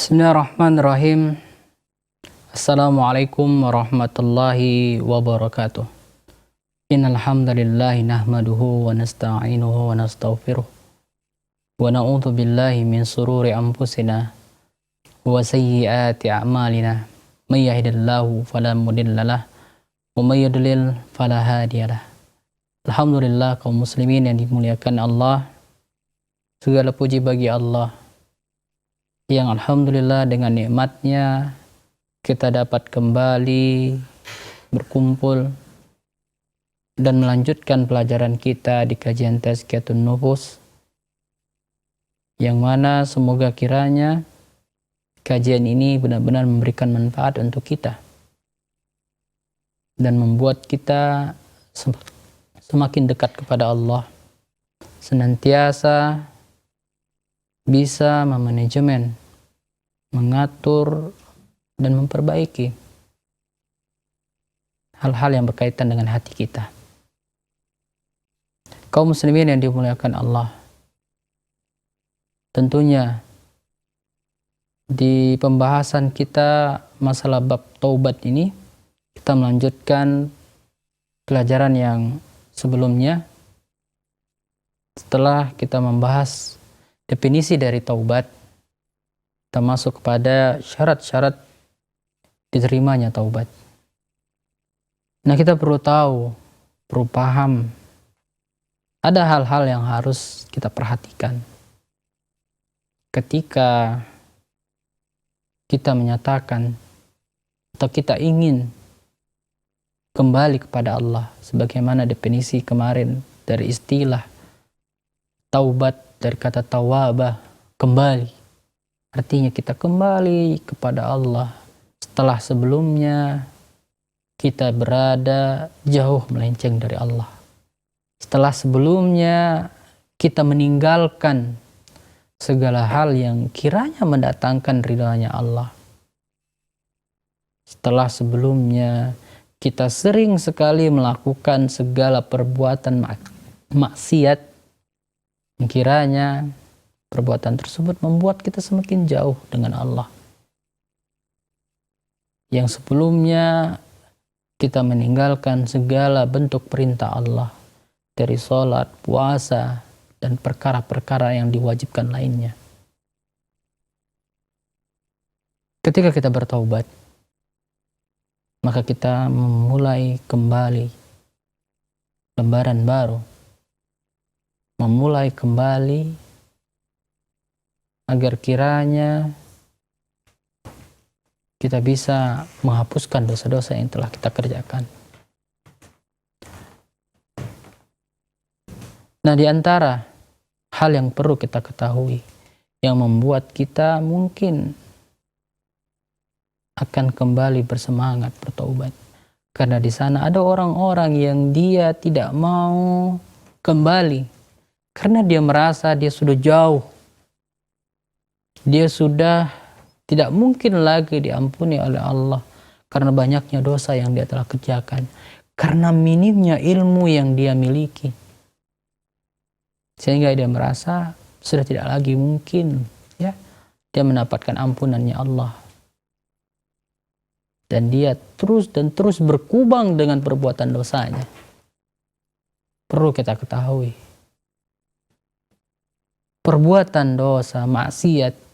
Bismillahirrahmanirrahim. Assalamualaikum warahmatullahi wabarakatuh. Innal hamdalillahi nahmaduhu wa nasta'inuhu wa nastaghfiruh wa na'udzu billahi min sururi anfusina wa sayyiati a'malina. May yahdihillahu fala mudhillalah wa may yudlil fala hadiyalah. Alhamdulillah, kaum muslimin yang dimuliakan Allah. Segala puji bagi Allah yang alhamdulillah dengan nikmatnya kita dapat kembali berkumpul dan melanjutkan pelajaran kita di kajian Tazkiyatun Nufus, yang mana semoga kiranya kajian ini benar-benar memberikan manfaat untuk kita dan membuat kita semakin dekat kepada Allah, senantiasa bisa memanajemen, mengatur, dan memperbaiki hal-hal yang berkaitan dengan hati kita. Kaum muslimin yang dimuliakan Allah, tentunya di pembahasan kita masalah bab taubat ini, kita melanjutkan pelajaran yang sebelumnya. Setelah kita membahas definisi dari taubat, kita masuk kepada syarat-syarat diterimanya taubat. Nah, kita perlu tahu, perlu paham, ada hal-hal yang harus kita perhatikan ketika kita menyatakan atau kita ingin kembali kepada Allah, sebagaimana definisi kemarin dari istilah taubat, dari kata tawabah, kembali. Artinya kita kembali kepada Allah setelah sebelumnya kita berada jauh melenceng dari Allah. Setelah sebelumnya kita meninggalkan segala hal yang kiranya mendatangkan ridhanya Allah. Setelah sebelumnya kita sering sekali melakukan segala perbuatan maksiat, kiranya perbuatan tersebut membuat kita semakin jauh dengan Allah. Yang sebelumnya kita meninggalkan segala bentuk perintah Allah, dari sholat, puasa, dan perkara-perkara yang diwajibkan lainnya. Ketika kita bertaubat, maka kita memulai kembali lembaran baru, memulai kembali agar kiranya kita bisa menghapuskan dosa-dosa yang telah kita kerjakan. Nah, di antara hal yang perlu kita ketahui yang membuat kita mungkin akan kembali bersemangat bertaubat, karena di sana ada orang-orang yang dia tidak mau kembali karena dia merasa dia sudah jauh, dia sudah tidak mungkin lagi diampuni oleh Allah karena banyaknya dosa yang dia telah kerjakan, karena minimnya ilmu yang dia miliki, sehingga dia merasa sudah tidak lagi mungkin ya dia mendapatkan ampunannya Allah, dan dia terus berkubang dengan perbuatan dosanya. Perlu kita ketahui, perbuatan dosa, maksiat,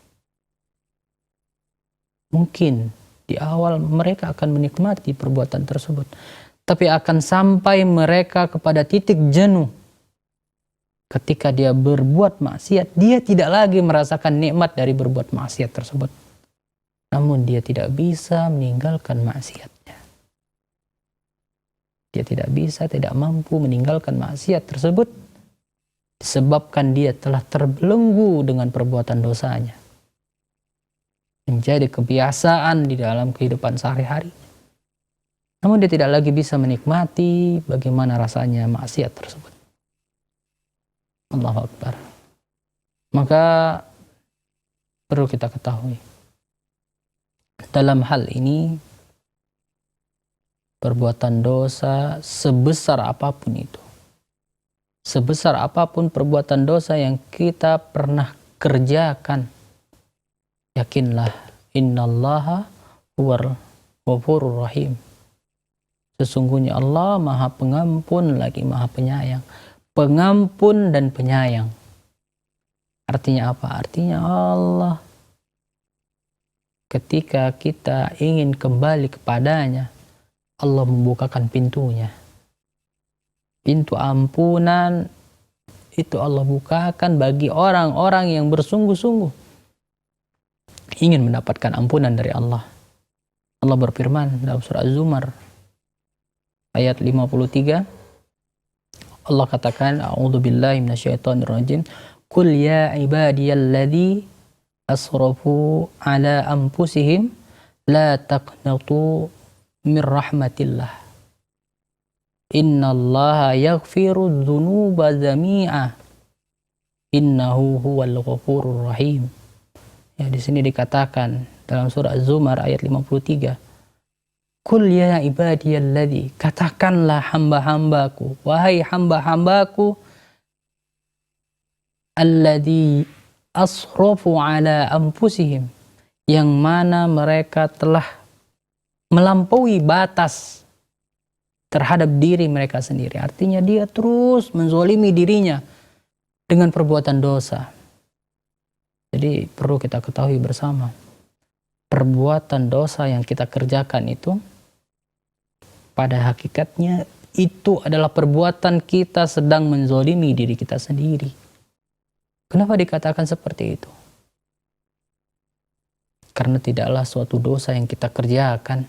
mungkin di awal mereka akan menikmati perbuatan tersebut, tapi akan sampai mereka kepada titik jenuh. Ketika dia berbuat maksiat, dia tidak lagi merasakan nikmat dari berbuat maksiat tersebut. Namun dia tidak bisa meninggalkan maksiatnya. Dia tidak mampu meninggalkan maksiat tersebut, disebabkan dia telah terbelenggu dengan perbuatan dosanya, menjadi kebiasaan di dalam kehidupan sehari-hari. Namun dia tidak lagi bisa menikmati bagaimana rasanya maksiat tersebut. Allahu Akbar. Maka perlu kita ketahui, dalam hal ini perbuatan dosa sebesar apapun itu, sebesar apapun perbuatan dosa yang kita pernah kerjakan, yakinlah innallaha huwal ghafurur rahim. Sesungguhnya Allah Maha Pengampun lagi Maha Penyayang. Pengampun dan penyayang. Artinya apa? Artinya Allah ketika kita ingin kembali kepadanya, Allah membukakan pintunya. Pintu ampunan itu Allah bukakan bagi orang-orang yang bersungguh-sungguh ingin mendapatkan ampunan dari Allah. Allah berfirman dalam surah Az-Zumar ayat 53. Allah katakan, a'udzubillahi minasyaitonirrajim. Qul ya ibadiyalladzi asrafu ala anfusihim la taqnatu min rahmatillah. Innallaha yaghfiru dzunuba jami'a. Innahu huwal ghafurur rahim. Ya, di sini dikatakan dalam surah Az-Zumar ayat 53. Qul ya ibadiyalladzi, katakanlah hamba-hambaku, wahai hamba-hambaku, alladzi asrafu ala anfusihim, yang mana mereka telah melampaui batas terhadap diri mereka sendiri. Artinya dia terus menzolimi dirinya dengan perbuatan dosa. Jadi perlu kita ketahui bersama, perbuatan dosa yang kita kerjakan itu pada hakikatnya itu adalah perbuatan kita sedang menzolimi diri kita sendiri. Kenapa dikatakan seperti itu? Karena tidaklah suatu dosa yang kita kerjakan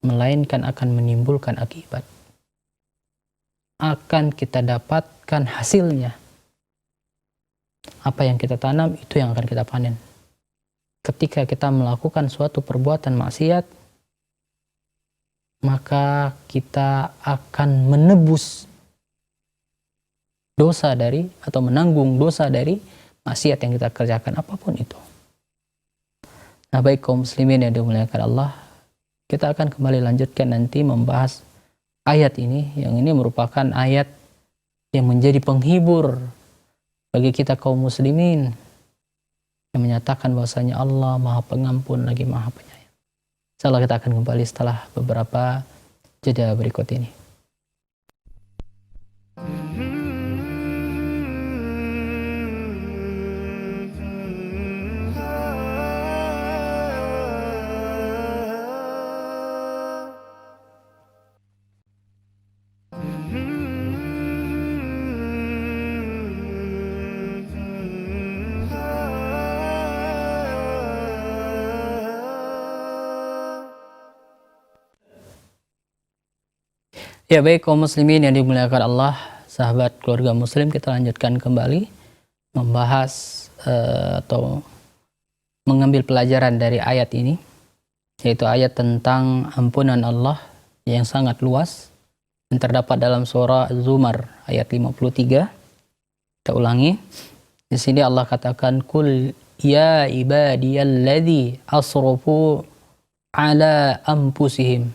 melainkan akan menimbulkan akibat. Akan kita dapatkan hasilnya. Apa yang kita tanam itu yang akan kita panen. Ketika kita melakukan suatu perbuatan maksiat, maka kita akan menebus dosa dari atau menanggung dosa dari maksiat yang kita kerjakan, apapun itu. Nah, baik kaum muslimin yang dimuliakan Allah, kita akan kembali lanjutkan nanti membahas ayat ini, yang ini merupakan ayat yang menjadi penghibur bagi kita kaum muslimin, yang menyatakan bahwasanya Allah Maha Pengampun lagi Maha Penyayang. Insyaallah kita akan kembali setelah beberapa jeda berikut ini. Ya, baik kaum muslimin yang dimuliakan Allah, sahabat keluarga muslim, kita lanjutkan kembali membahas atau mengambil pelajaran dari ayat ini, yaitu ayat tentang ampunan Allah yang sangat luas yang terdapat dalam surah Az-Zumar ayat 53. Kita ulangi. Di sini Allah katakan, Qul ya ibadiyalladzi asrafu ala anfusihim.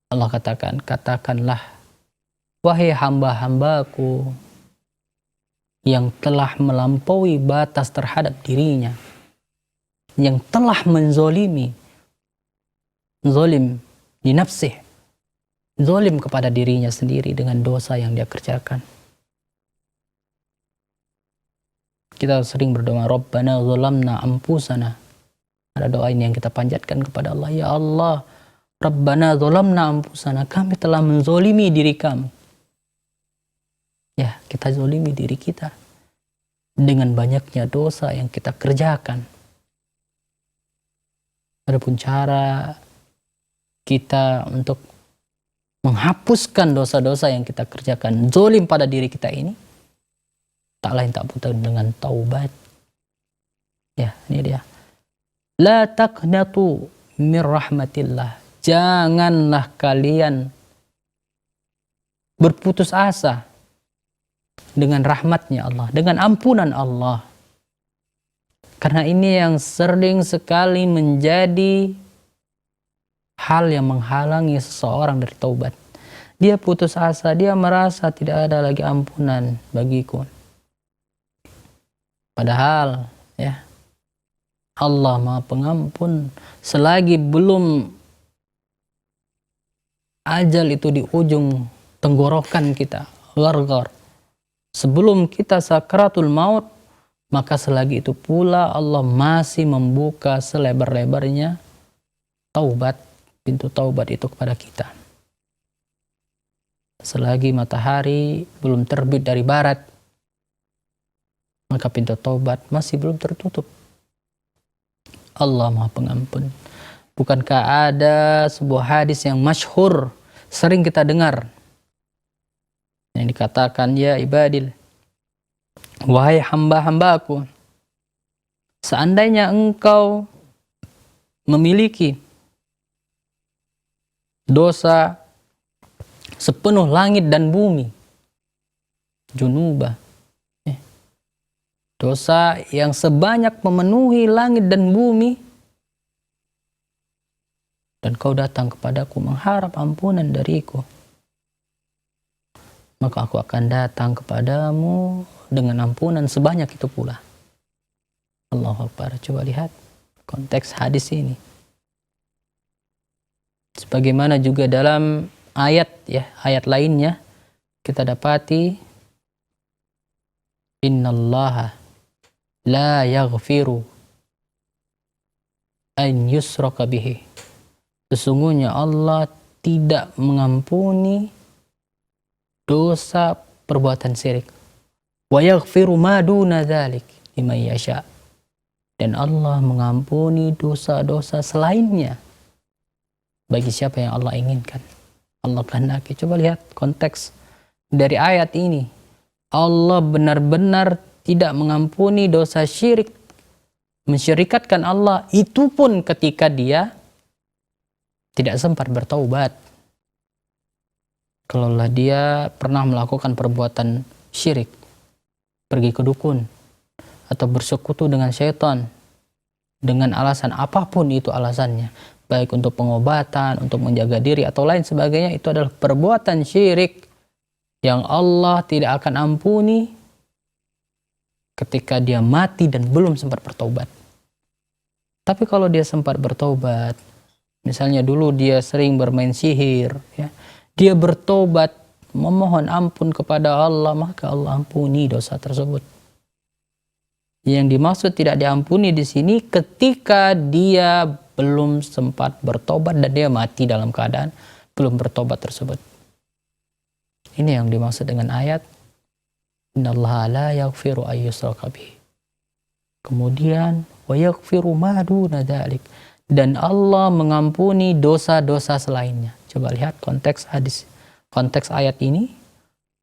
Allah katakan, katakanlah, wahai hamba-hambaku yang telah melampaui batas terhadap dirinya, yang telah menzolimi, zolim di nafsih, zolim kepada dirinya sendiri dengan dosa yang dia kerjakan. Kita sering berdoa, Rabbana zolamna ampusana. Ada doa ini yang kita panjatkan kepada Allah, ya Allah, Rabbana zolamna ampusana, kami telah menzolimi diri kami. Ya, kita zolimi diri kita dengan banyaknya dosa yang kita kerjakan. Adapun cara kita untuk menghapuskan dosa-dosa yang kita kerjakan, zolim pada diri kita ini, tak lain tak bukan dengan taubat. Ya, ini dia. La taqnatu min rahmatillah. Janganlah kalian berputus asa dengan rahmatnya Allah, dengan ampunan Allah. Karena ini yang sering sekali menjadi hal yang menghalangi seseorang dari taubat. Dia putus asa, dia merasa tidak ada lagi ampunan bagiku. Padahal ya, Allah Maha Pengampun. Selagi belum ajal itu di ujung tenggorokan kita, gargar, sebelum kita sakratul maut, maka selagi itu pula Allah masih membuka selebar-lebarnya taubat, pintu taubat itu kepada kita. Selagi matahari belum terbit dari barat, maka pintu taubat masih belum tertutup. Allah Maha Pengampun. Bukankah ada sebuah hadis yang masyhur, sering kita dengar, yang dikatakan, ya ibadil, wahai hamba-hambaku, seandainya engkau memiliki dosa sepenuh langit dan bumi, junubah, dosa yang sebanyak memenuhi langit dan bumi, dan kau datang kepadaku mengharap ampunan dariku, maka aku akan datang kepadamu dengan ampunan sebanyak itu pula. Allahu Akbar. Coba lihat konteks hadis ini. Sebagaimana juga dalam ayat ya, ayat lainnya kita dapati, innallaha la yaghfiru an yusraka bihi. Sesungguhnya Allah tidak mengampuni dosa perbuatan syirik. Wa yaghfiru ma duna dzalik liman yasha. Dan Allah mengampuni dosa-dosa selainnya bagi siapa yang Allah inginkan, Allah kehendaki. Coba lihat konteks dari ayat ini. Allah benar-benar tidak mengampuni dosa syirik, mensyirikatkan Allah, itu pun ketika dia tidak sempat bertaubat. Kalaulah dia pernah melakukan perbuatan syirik, pergi ke dukun, atau bersekutu dengan syaitan, dengan alasan apapun itu alasannya, baik untuk pengobatan, untuk menjaga diri, atau lain sebagainya, itu adalah perbuatan syirik yang Allah tidak akan ampuni ketika dia mati dan belum sempat bertobat. Tapi kalau dia sempat bertobat, misalnya dulu dia sering bermain sihir, ya, dia bertobat, memohon ampun kepada Allah, maka Allah ampuni dosa tersebut. Yang dimaksud tidak diampuni di sini ketika dia belum sempat bertobat dan dia mati dalam keadaan belum bertobat tersebut. Ini yang dimaksud dengan ayat innallaha la yaghfiru ay yushraka bihi. Kemudian wa yaghfiru ma duna dzalik, dan Allah mengampuni dosa-dosa selainnya. Coba lihat konteks hadis, konteks ayat ini.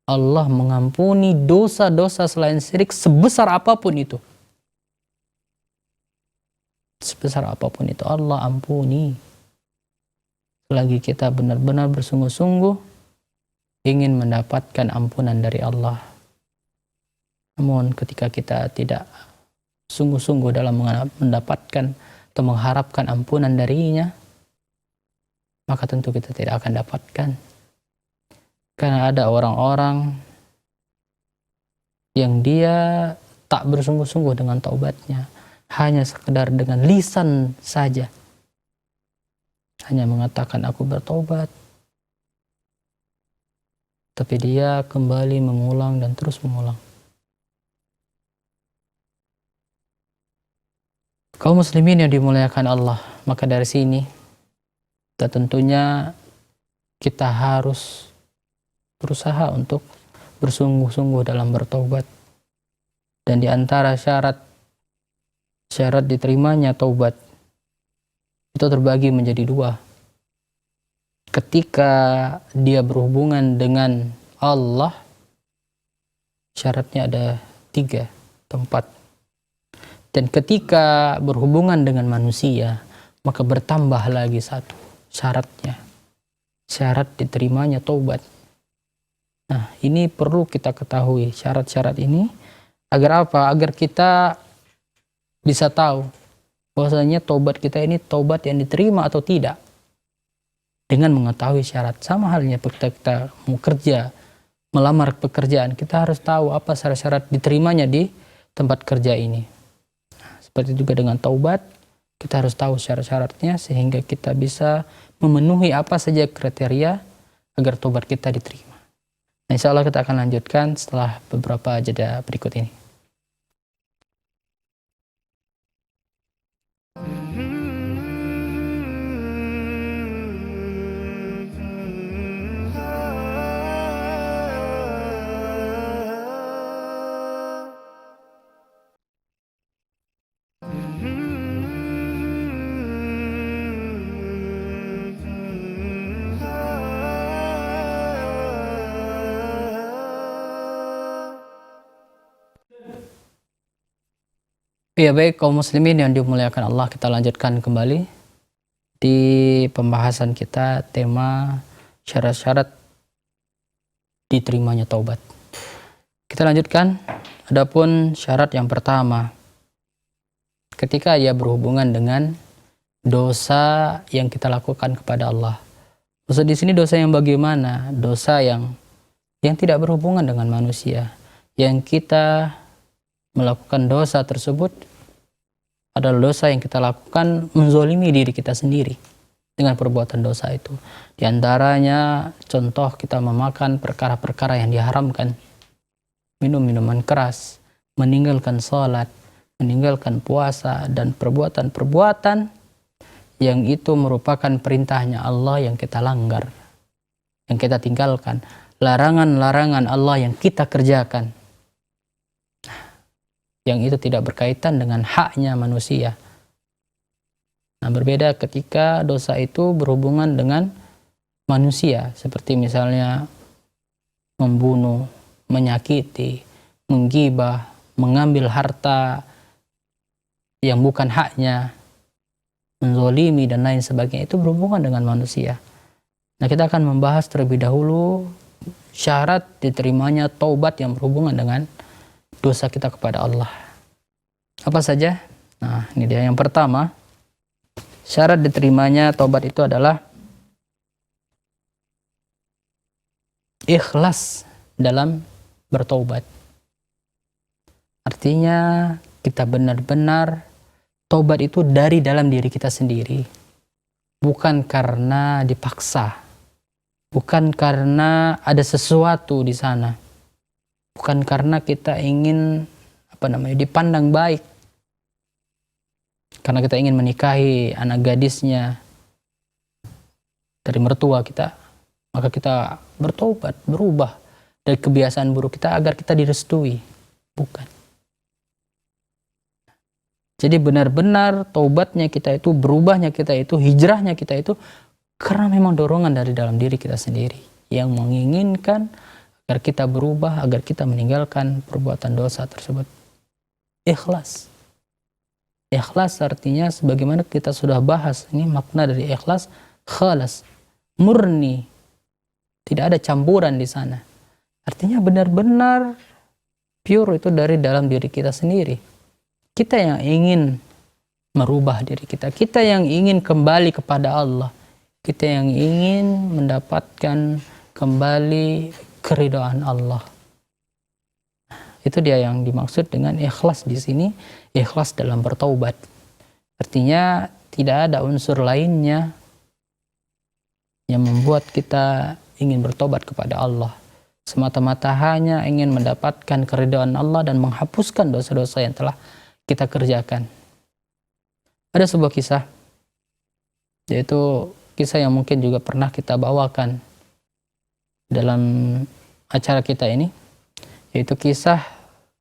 Allah mengampuni dosa-dosa selain syirik sebesar apapun itu. Sebesar apapun itu Allah ampuni. Selagi kita benar-benar bersungguh-sungguh ingin mendapatkan ampunan dari Allah. Namun ketika kita tidak sungguh-sungguh dalam mendapatkan atau mengharapkan ampunan darinya, maka tentu kita tidak akan dapatkan. Karena ada orang-orang yang dia tak bersungguh-sungguh dengan taubatnya, hanya sekedar dengan lisan saja, hanya mengatakan aku bertobat, tapi dia kembali mengulang dan terus mengulang. Kaum muslimin yang dimuliakan Allah, maka dari sini tentunya kita harus berusaha untuk bersungguh-sungguh dalam bertobat. Dan di antara syarat diterimanya taubat itu terbagi menjadi dua. Ketika dia berhubungan dengan Allah, syaratnya ada 3 tempat. Dan ketika berhubungan dengan manusia, maka bertambah lagi 1 syaratnya. Syarat diterimanya taubat. Nah, ini perlu kita ketahui syarat-syarat ini. Agar apa? Agar kita bisa tahu bahwasanya taubat kita ini taubat yang diterima atau tidak. Dengan mengetahui syarat. Sama halnya ketika kita mau kerja, melamar pekerjaan, kita harus tahu apa syarat-syarat diterimanya di tempat kerja ini. Seperti juga dengan taubat, kita harus tahu syarat-syaratnya sehingga kita bisa memenuhi apa saja kriteria agar taubat kita diterima. Nah, insya Allah kita akan lanjutkan setelah beberapa jeda berikut ini. Ya baik kaum muslimin yang dimuliakan Allah, kita lanjutkan kembali di pembahasan kita tema syarat-syarat diterimanya taubat. Kita lanjutkan, adapun syarat yang pertama, ketika ia berhubungan dengan dosa yang kita lakukan kepada Allah. Dosa di sini dosa yang bagaimana? Dosa yang tidak berhubungan dengan manusia. Yang kita melakukan dosa tersebut adalah dosa yang kita lakukan menzolimi diri kita sendiri dengan perbuatan dosa itu. Di antaranya contoh kita memakan perkara-perkara yang diharamkan, minum minuman keras, meninggalkan sholat, meninggalkan puasa, dan perbuatan-perbuatan yang itu merupakan perintahnya Allah yang kita langgar, yang kita tinggalkan, larangan-larangan Allah yang kita kerjakan, yang itu tidak berkaitan dengan haknya manusia. Nah, berbeda ketika dosa itu berhubungan dengan manusia, seperti misalnya membunuh, menyakiti, menggibah, mengambil harta yang bukan haknya, menzolimi dan lain sebagainya, itu berhubungan dengan manusia. Nah, kita akan membahas terlebih dahulu syarat diterimanya taubat yang berhubungan dengan dosa kita kepada Allah. Apa saja? Nah, ini dia yang pertama. Syarat diterimanya taubat itu adalah ikhlas dalam bertaubat. Artinya kita benar-benar taubat itu dari dalam diri kita sendiri. Bukan karena dipaksa. Bukan karena ada sesuatu di sana. Bukan karena kita ingin dipandang baik, karena kita ingin menikahi anak gadisnya dari mertua kita, maka kita bertobat, berubah dari kebiasaan buruk kita agar kita direstui. Bukan. Jadi benar-benar taubatnya kita itu, berubahnya kita itu, hijrahnya kita itu karena memang dorongan dari dalam diri kita sendiri yang menginginkan agar kita berubah, agar kita meninggalkan perbuatan dosa tersebut. Ikhlas. Ikhlas artinya sebagaimana kita sudah bahas, ini makna dari ikhlas, khalas, murni. Tidak ada campuran di sana. Artinya benar-benar pure itu dari dalam diri kita sendiri. Kita yang ingin merubah diri kita. Kita yang ingin kembali kepada Allah. Kita yang ingin mendapatkan kembali keridhaan Allah. Itu dia yang dimaksud dengan ikhlas di sini, ikhlas dalam bertaubat. Artinya tidak ada unsur lainnya yang membuat kita ingin bertobat kepada Allah. Semata-mata hanya ingin mendapatkan keridhaan Allah dan menghapuskan dosa-dosa yang telah kita kerjakan. Ada sebuah kisah, yaitu kisah yang mungkin juga pernah kita bawakan dalam acara kita ini, yaitu kisah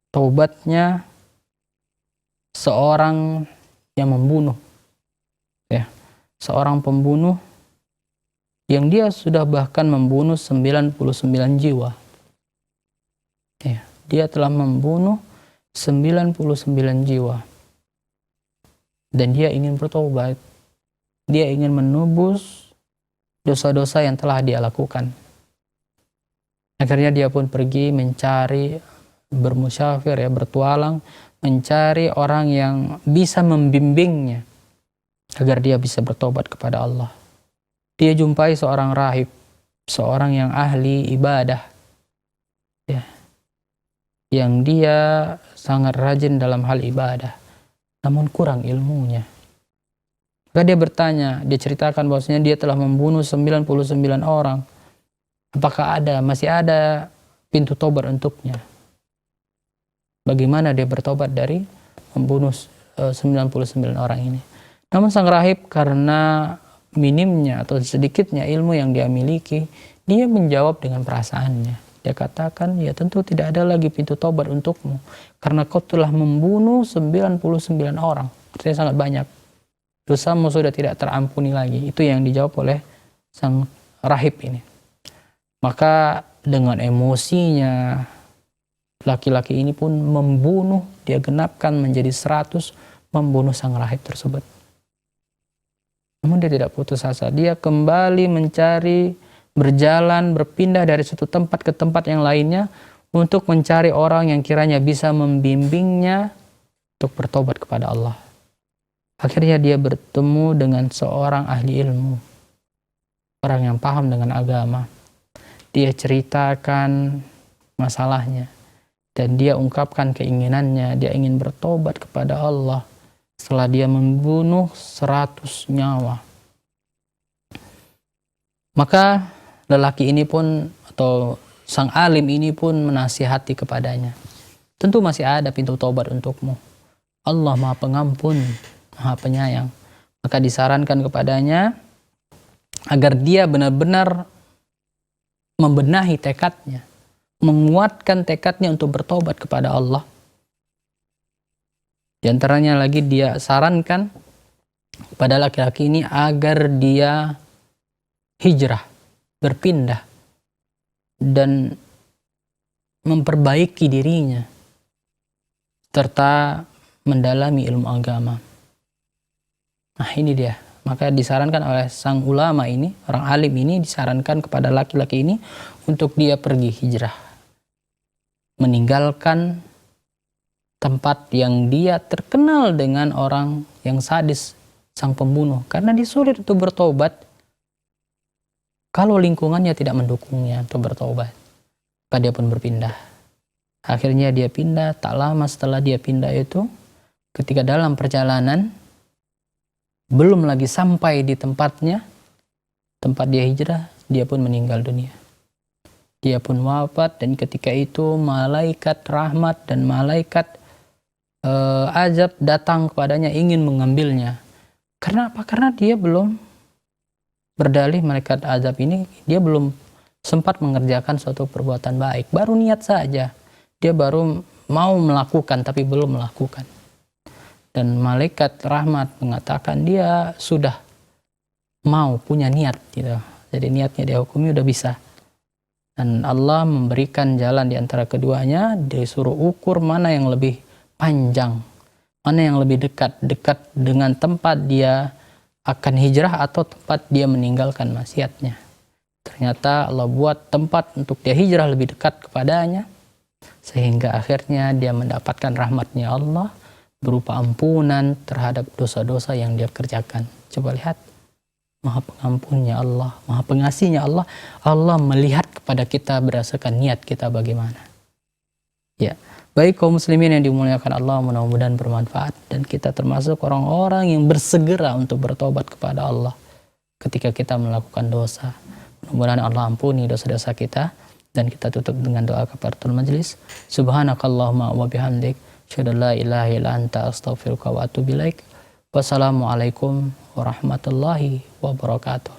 taubatnya seorang yang membunuh, seorang pembunuh yang dia sudah bahkan membunuh 99 jiwa. Dia telah membunuh 99 jiwa dan dia ingin bertobat, dia ingin menebus dosa-dosa yang telah dia lakukan. Akhirnya dia pun pergi mencari, bermusyafir, bertualang, mencari orang yang bisa membimbingnya agar dia bisa bertobat kepada Allah. Dia jumpai seorang rahib, seorang yang ahli ibadah. yang dia sangat rajin dalam hal ibadah, namun kurang ilmunya. Maka dia bertanya, dia ceritakan bahwasanya dia telah membunuh 99 orang. Apakah masih ada pintu tobat untuknya? Bagaimana dia bertobat dari membunuh 99 orang ini? Namun sang rahib karena minimnya atau sedikitnya ilmu yang dia miliki, dia menjawab dengan perasaannya. Dia katakan, ya tentu tidak ada lagi pintu tobat untukmu, karena kau telah membunuh 99 orang. Artinya sangat banyak. Dosamu sudah tidak terampuni lagi. Itu yang dijawab oleh sang rahib ini. Maka dengan emosinya, laki-laki ini pun membunuh, dia genapkan menjadi 100, membunuh sang rahib tersebut. Namun dia tidak putus asa. Dia kembali mencari, berjalan, berpindah dari satu tempat ke tempat yang lainnya untuk mencari orang yang kiranya bisa membimbingnya untuk bertobat kepada Allah. Akhirnya dia bertemu dengan seorang ahli ilmu, orang yang paham dengan agama. Dia ceritakan masalahnya dan dia ungkapkan keinginannya. Dia ingin bertobat kepada Allah setelah dia membunuh 100 nyawa. Maka lelaki ini pun, atau sang alim ini pun menasihati kepadanya, tentu masih ada pintu tobat untukmu. Allah Maha Pengampun, Maha Penyayang. Maka disarankan kepadanya agar dia benar-benar membenahi tekadnya, menguatkan tekadnya untuk bertobat kepada Allah. Di antaranya lagi dia sarankan kepada laki-laki ini agar dia hijrah, berpindah, dan memperbaiki dirinya, serta mendalami ilmu agama. Nah ini dia. Maka disarankan oleh sang ulama ini, orang alim ini, disarankan kepada laki-laki ini untuk dia pergi hijrah, meninggalkan tempat yang dia terkenal dengan orang yang sadis, sang pembunuh, karena dia sulit untuk bertobat kalau lingkungannya tidak mendukungnya untuk bertobat. Maka dia pun berpindah. Akhirnya dia pindah. Tak lama setelah dia pindah itu, ketika dalam perjalanan belum lagi sampai di tempatnya, tempat dia hijrah, dia pun meninggal dunia. Dia pun wafat, dan ketika itu malaikat rahmat dan malaikat azab datang kepadanya ingin mengambilnya. Karena apa? Karena dia belum berdalih, malaikat azab ini, dia belum sempat mengerjakan suatu perbuatan baik. Baru niat saja. Dia baru mau melakukan tapi belum melakukan. Dan malaikat rahmat mengatakan dia sudah mau, punya niat gitu. Jadi niatnya dia hukumi udah bisa. Dan Allah memberikan jalan di antara keduanya, disuruh ukur mana yang lebih panjang, mana yang lebih dekat dengan tempat dia akan hijrah atau tempat dia meninggalkan maksiatnya. Ternyata Allah buat tempat untuk dia hijrah lebih dekat kepadanya, sehingga akhirnya dia mendapatkan rahmatnya Allah berupa ampunan terhadap dosa-dosa yang dia kerjakan. Coba lihat, Maha Pengampunnya Allah, Maha Pengasihnya Allah. Allah melihat kepada kita berdasarkan niat kita bagaimana. Ya, baik kaum muslimin yang dimuliakan Allah, mudah-mudahan bermanfaat dan kita termasuk orang-orang yang bersegera untuk bertobat kepada Allah ketika kita melakukan dosa. Mudah-mudahan Allah ampuni dosa-dosa kita, dan kita tutup dengan doa kafaratul majelis. Subhanakallahumma wa bihamdik, asyhadu an la ilaha illa anta, astaghfiruka wa atubu ilaik. Wassalamualaikum warahmatullahi wabarakatuh.